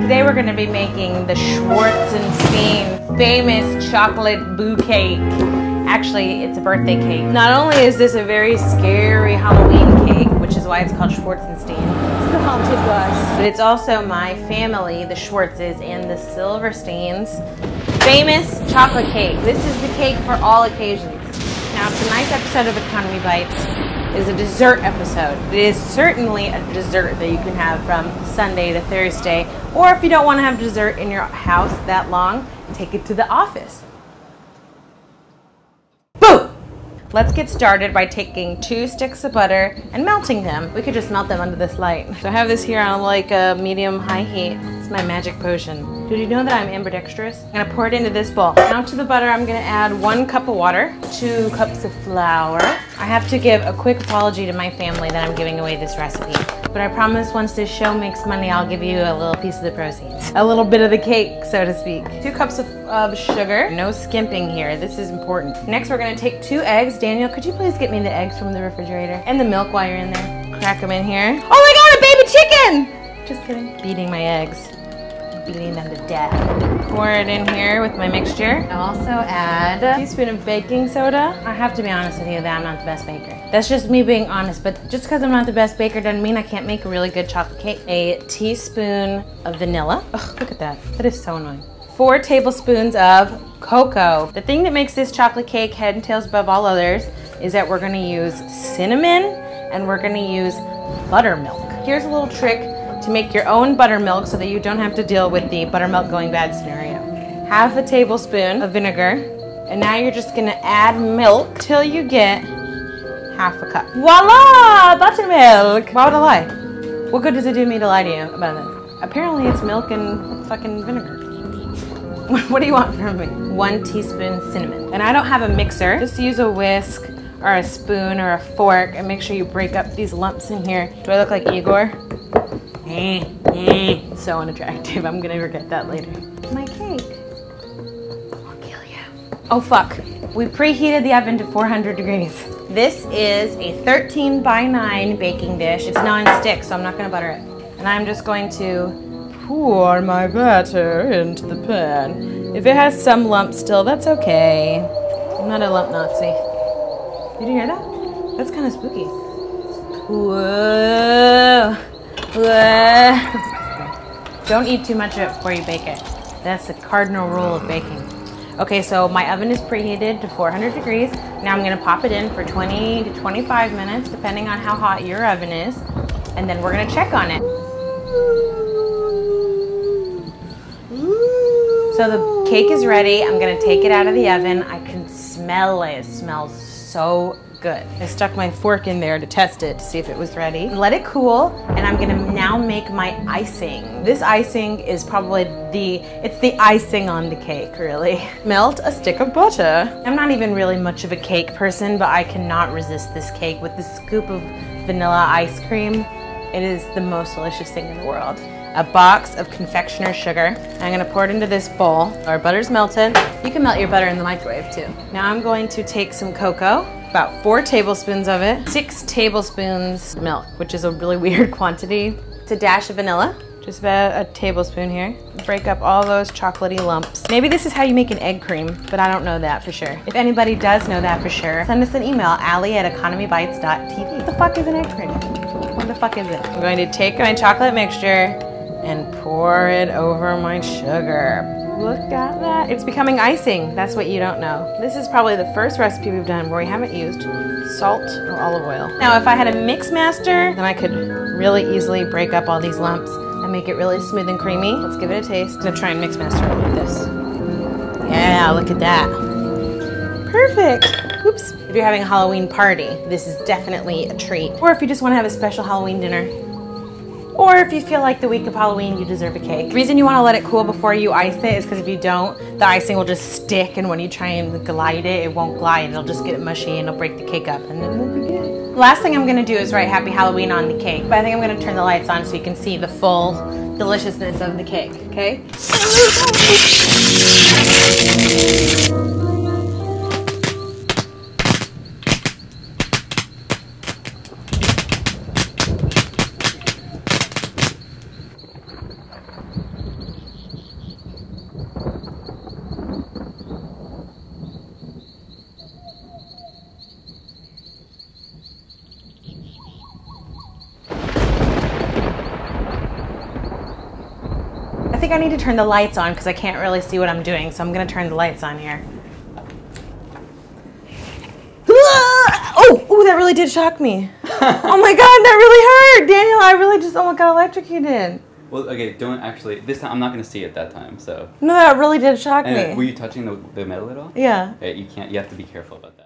Today we're going to be making the Schwartzenstein famous chocolate boo cake. Actually, it's a birthday cake. Not only is this a very scary Halloween cake, which is why it's called Schwartzenstein. It's the haunted bus. But it's also my family, the Schwartzes and the Silversteins, famous chocolate cake. This is the cake for all occasions. Now, tonight's episode of Economy Bites is a dessert episode. It is certainly a dessert that you can have from Sunday to Thursday, or if you don't want to have dessert in your house that long, take it to the office. Boom! Let's get started by taking 2 sticks of butter and melting them. We could just melt them under this light. So I have this here on like a medium-high heat. It's my magic potion. Did you know that I'm ambidextrous? I'm gonna pour it into this bowl. Now to the butter, I'm gonna add 1 cup of water, 2 cups of flour. I have to give a quick apology to my family that I'm giving away this recipe. But I promise once this show makes money, I'll give you a little piece of the proceeds. A little bit of the cake, so to speak. 2 cups of sugar. No skimping here, this is important. Next, we're gonna take 2 eggs. Daniel, could you please get me the eggs from the refrigerator? And the milk while you're in there. Crack them in here. Oh my God, a baby chicken! Just kidding. Beating my eggs. Beating them to death. Pour it in here with my mixture. I'll also add a teaspoon of baking soda. I have to be honest with you that I'm not the best baker. That's just me being honest, but just because I'm not the best baker doesn't mean I can't make a really good chocolate cake. A teaspoon of vanilla. Ugh, look at that. That is so annoying. 4 tablespoons of cocoa. The thing that makes this chocolate cake head and tails above all others is that we're gonna use cinnamon and we're gonna use buttermilk. Here's a little trick to make your own buttermilk so that you don't have to deal with the buttermilk going bad scenario. Half a tablespoon of vinegar, and now you're just gonna add milk till you get half a cup. Voila! Buttermilk! Why would I lie? What good does it do me to lie to you about it? Apparently it's milk and fucking vinegar. What do you want from me? 1 teaspoon cinnamon. And I don't have a mixer. Just use a whisk or a spoon or a fork and make sure you break up these lumps in here. Do I look like Igor? So unattractive. I'm gonna regret that later. My cake. I'll kill you. Oh fuck. We preheated the oven to 400 degrees. This is a 13 by 9 baking dish. It's non-stick, so I'm not gonna butter it. And I'm just going to pour my batter into the pan. If it has some lumps still, that's okay. I'm not a lump Nazi. Did you hear that? That's kind of spooky. Whoa. Don't eat too much of it before you bake it. That's the cardinal rule of baking. Okay, so my oven is preheated to 400 degrees. Now I'm gonna pop it in for 20 to 25 minutes, depending on how hot your oven is. And then we're gonna check on it. So the cake is ready. I'm gonna take it out of the oven. I can smell it. It smells so good. I stuck my fork in there to test it to see if it was ready. Let it cool, and I'm gonna now make my icing. This icing is probably it's the icing on the cake, really. Melt a stick of butter. I'm not even really much of a cake person, but I cannot resist this cake with this scoop of vanilla ice cream. It is the most delicious thing in the world. A box of confectioner's sugar. I'm gonna pour it into this bowl. Our butter's melted. You can melt your butter in the microwave too. Now I'm going to take some cocoa, about 4 tablespoons of it, 6 tablespoons milk, which is a really weird quantity. It's a dash of vanilla, just about a tablespoon here. Break up all those chocolatey lumps. Maybe this is how you make an egg cream, but I don't know that for sure. If anybody does know that for sure, send us an email, allie@economybites.tv. What the fuck is an egg cream? What the fuck is it? I'm going to take my chocolate mixture and pour it over my sugar. Look at that. It's becoming icing. That's what you don't know. This is probably the first recipe we've done where we haven't used salt or olive oil. Now, if I had a mix master, then I could really easily break up all these lumps and make it really smooth and creamy. Let's give it a taste. I'm gonna try and mix master it like this. Yeah, look at that. Perfect. Oops. If you're having a Halloween party, this is definitely a treat. Or if you just want to have a special Halloween dinner. Or if you feel like the week of Halloween you deserve a cake. The reason you want to let it cool before you ice it is because if you don't, the icing will just stick, and when you try and glide it, it won't glide. It'll just get mushy and it'll break the cake up, and then it'll be good. The last thing I'm going to do is write Happy Halloween on the cake, but I think I'm going to turn the lights on so you can see the full deliciousness of the cake, okay? I think I need to turn the lights on because I can't really see what I'm doing, so I'm going to turn the lights on here. Oh, that really did shock me. Oh my God, that really hurt. Daniel, I really just almost got electrocuted. Well, okay, don't actually, this time, I'm not going to see it that time, so. No, that really did shock me. Were you touching the metal at all? Yeah. You can't, you have to be careful about that.